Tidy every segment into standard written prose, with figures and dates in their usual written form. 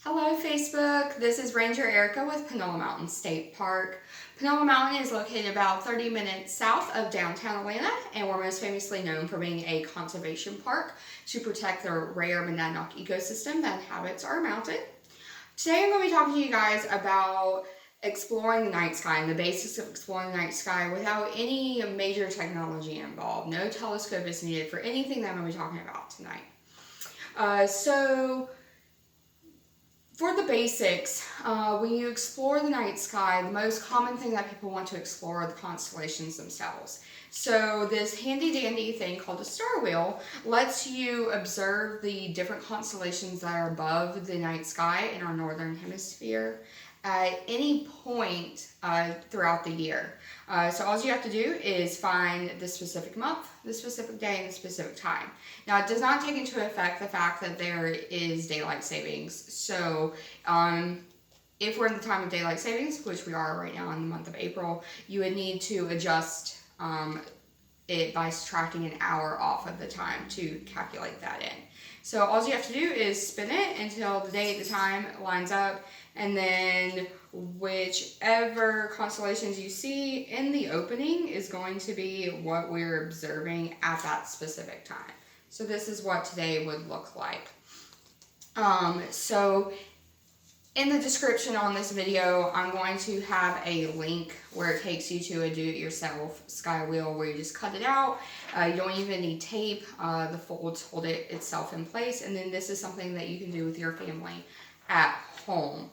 Hello Facebook, this is Ranger Erica with Panola Mountain State Park. Panola Mountain is located about 30 minutes south of downtown Atlanta, and we're most famously known for being a conservation park to protect the rare monadnock ecosystem that inhabits our mountain. Today I'm going to be talking to you guys about exploring the night sky and the basics of exploring the night sky without any major technology involved. No telescope is needed for anything that I'm going to be talking about tonight. For the basics, when you explore the night sky, the most common thing that people want to explore are the constellations themselves. So this handy dandy thing called a star wheel lets you observe the different constellations that are above the night sky in our northern hemisphere at any point throughout the year. So all you have to do is find the specific month, the specific day, and the specific time. Now it does not take into effect the fact that there is daylight savings. So if we're in the time of daylight savings, which we are right now in the month of April, you would need to adjust it by subtracting an hour off of the time to calculate that in. So all you have to do is spin it until the date, the time lines up, and then whichever constellations you see in the opening is going to be what we're observing at that specific time. So this is what today would look like. So in the description on this video, I'm going to have a link where it takes you to a do-it-yourself sky wheel where you just cut it out. You don't even need tape. The folds hold it itself in place. And then this is something that you can do with your family at home.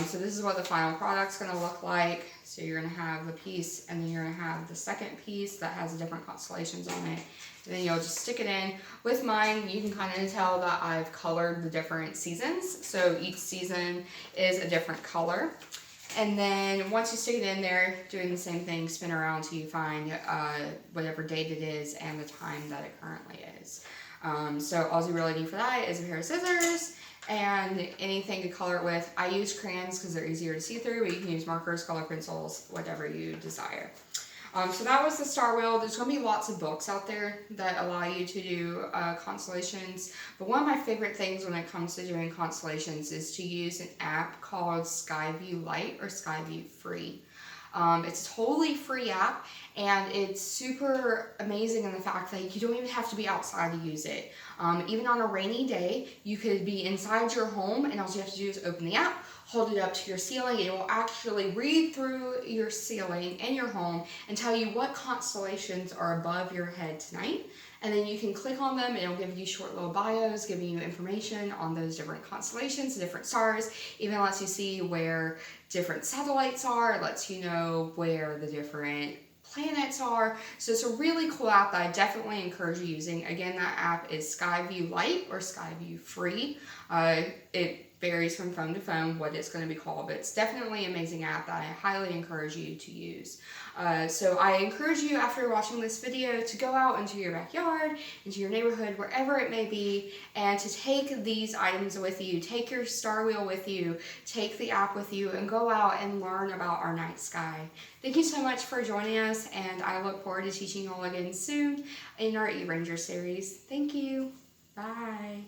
So this is what the final product's going to look like. So you're going to have the piece, and then you're going to have the second piece that has the different constellations on it. And then you'll just stick it in. With mine, you can kind of tell that I've colored the different seasons. So each season is a different color. And then once you stick it in there, doing the same thing, spin around till you find whatever date it is and the time that it currently is. So all you really need for that is a pair of scissors and anything to color it with. I use crayons because they're easier to see through, but you can use markers, color pencils, whatever you desire. So that was the star wheel. There's going to be lots of books out there that allow you to do constellations, but one of my favorite things when it comes to doing constellations is to use an app called Skyview Lite or Skyview Free. It's a totally free app, and it's super amazing in the fact that you don't even have to be outside to use it. Even on a rainy day, you could be inside your home, and all you have to do is open the app, hold it up to your ceiling, and it will actually read through your ceiling in your home and tell you what constellations are above your head tonight. And then you can click on them, and it'll give you short little bios, giving you information on those different constellations, different stars. Even lets you see where different satellites are. It lets you know where the different planets are. So it's a really cool app that I definitely encourage you using. Again, that app is Skyview Lite or Skyview Free. It varies from phone to phone what it's going to be called, but it's definitely an amazing app that I highly encourage you to use. So I encourage you, after watching this video, to go out into your backyard, into your neighborhood, wherever it may be, and to take these items with you. Take your star wheel with you, take the app with you, and go out and learn about our night sky. Thank you so much for joining us, and I look forward to teaching you all again soon in our eRanger series. Thank you. Bye.